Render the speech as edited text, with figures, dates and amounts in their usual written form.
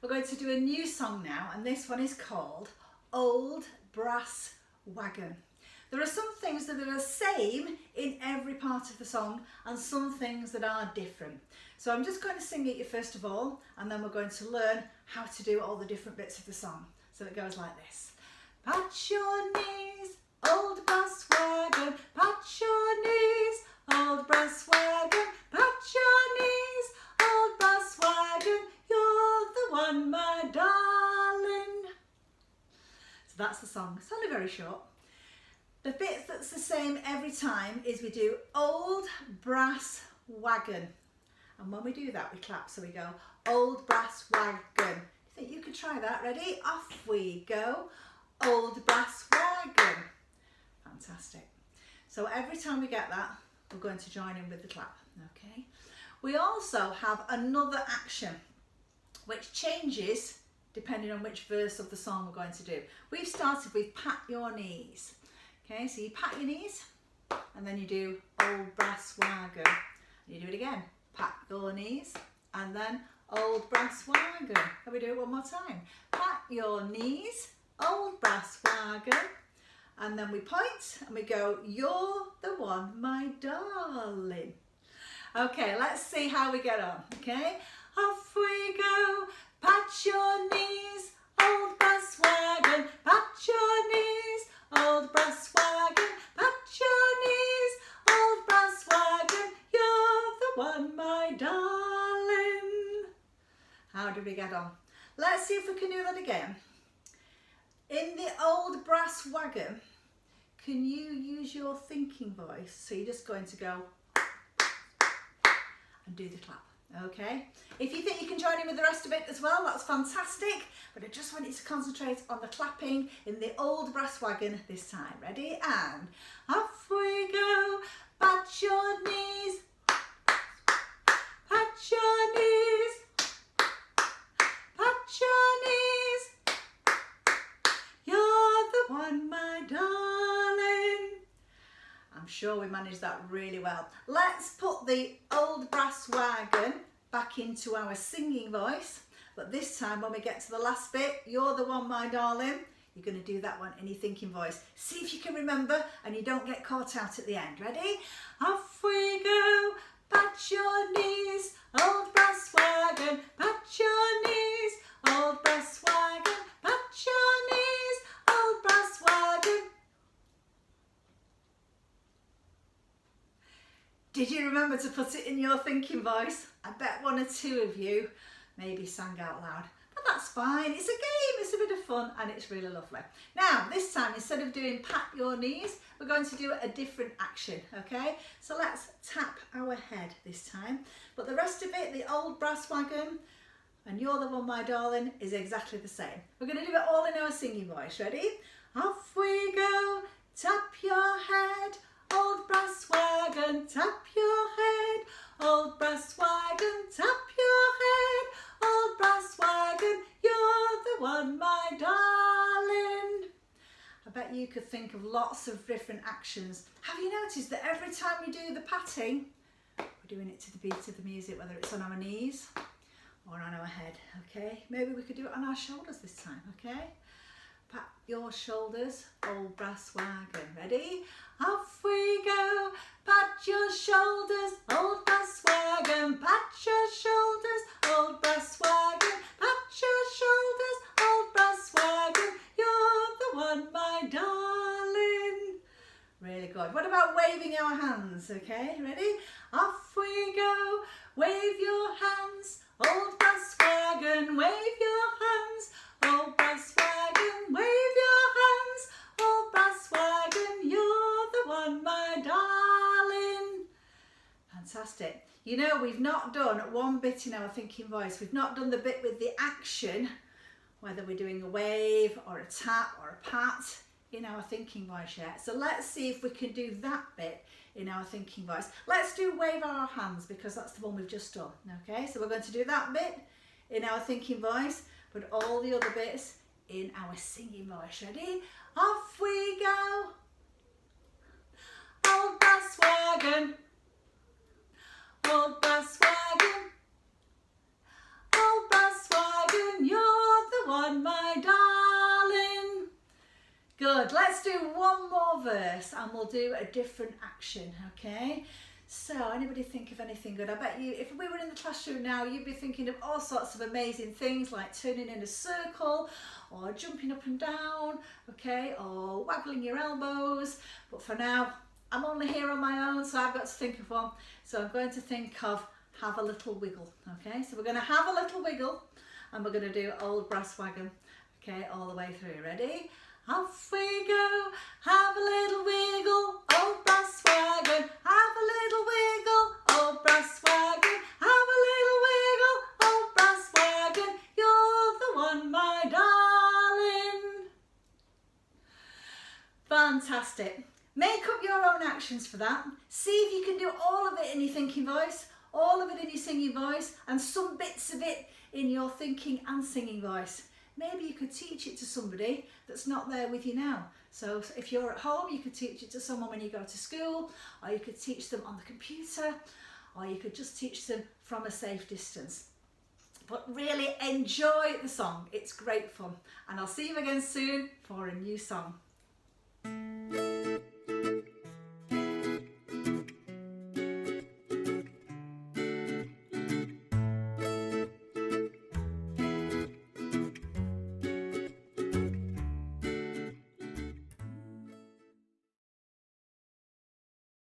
We're going to do a new song now, and this one is called Old Brass Wagon. There are some things that are the same in every part of the song and some things that are different. So I'm just going to sing it you first of all, and then we're going to learn how to do all the different bits of the song. So it goes like this. Pat your knees, old brass wagon, pat your knees, old brass wagon, pat your knees, old brass wagon, you're the one, my darling. So that's the song. It's only very short. The bit that's the same every time is we do old brass wagon. And when we do that, we clap. So we go, old brass wagon. You think you could try that? Ready? Off we go. Old brass wagon. Fantastic. So every time we get that, we're going to join in with the clap. Okay. We also have another action which changes depending on which verse of the song we're going to do. We've started with pat your knees. Okay, so you pat your knees and then you do old brass wagon. And you do it again. Pat your knees and then old brass wagon. Can we do it one more time? Pat your knees, old brass wagon. And then we point and we go, you're the one, my darling. Okay, let's see how we get on, okay? Off we go, pat your knees, old brass wagon, pat your knees, old brass wagon, pat your knees, old brass wagon, you're the one, my darling. How do we get on? Let's see if we can do that again. In the old brass wagon, can you use your thinking voice? So you're just going to go and do the clap, okay? If you think you can join in with the rest of it as well, that's fantastic, but I just want you to concentrate on the clapping in the old brass wagon this time. Ready? And off we go, pat your knees, pat your knees, pat your knees, you're the one, my darling. I'm sure we managed that really well. Let's put the old brass wagon back into our singing voice, but this time when we get to the last bit, you're the one, my darling, you're going to do that one in your thinking voice. See if you can remember and you don't get caught out at the end. Ready? Off we go, pat your knees, old brass wagon, pat your knees, old brass wagon, pat your knees, old brass wagon. Did you remember to put it in your thinking voice? I bet one or two of you maybe sang out loud, but that's fine. It's a game, it's a bit of fun, and it's really lovely. Now, this time, instead of doing pat your knees, we're going to do a different action, okay? So let's tap our head this time. But the rest of it, the old brass wagon, and you're the one, my darling, is exactly the same. We're going to do it all in our singing voice. Ready? Off we go, tap your head, old brass wagon, tap your head, old brass wagon, tap your head, old brass wagon, you're the one, my darling. I bet you could think of lots of different actions. Have you noticed that every time we do the patting, we're doing it to the beat of the music, whether it's on our knees or on our head, okay? Maybe we could do it on our shoulders this time, okay? Pat your shoulders, old brass wagon. Ready? Off we go. Pat your shoulders, old brass wagon. Pat your shoulders, old brass wagon. Pat your shoulders, old brass wagon. You're the one, my darling. Really good. What about waving our hands? Okay, ready? Off we go. Wave your hands, old brass wagon. Wave your hands, old brass wagon. Wave your hands, old brass wagon. You're the one, my darling. Fantastic. You know, we've not done one bit in our thinking voice. We've not done the bit with the action, whether we're doing a wave or a tap or a pat in our thinking voice yet. So let's see if we can do that bit in our thinking voice. Let's do wave our hands because that's the one we've just done. Okay, so we're going to do that bit in our thinking voice, but all the other bits in our singing voice. Ready? Off we go. Old brass wagon, old brass wagon, old brass wagon, you're Good, let's do one more verse and we'll do a different action, okay? So, anybody think of anything good? I bet you, if we were in the classroom now, you'd be thinking of all sorts of amazing things like turning in a circle or jumping up and down, okay, or waggling your elbows. But for now, I'm only here on my own, so I've got to think of one. So I'm going to think of have a little wiggle, okay? So we're going to have a little wiggle and we're going to do Old Brass Wagon, okay, all the way through. Ready? Off we go, have a little wiggle, old brass wagon, have a little wiggle, old brass wagon, have a little wiggle, old brass wagon, you're the one, my darling. Fantastic. Make up your own actions for that. See if you can do all of it in your thinking voice, all of it in your singing voice, and some bits of it in your thinking and singing voice. Maybe you could teach it to somebody that's not there with you now. So if you're at home, you could teach it to someone when you go to school, or you could teach them on the computer, or you could just teach them from a safe distance. But really enjoy the song. It's great fun. And I'll see you again soon for a new song.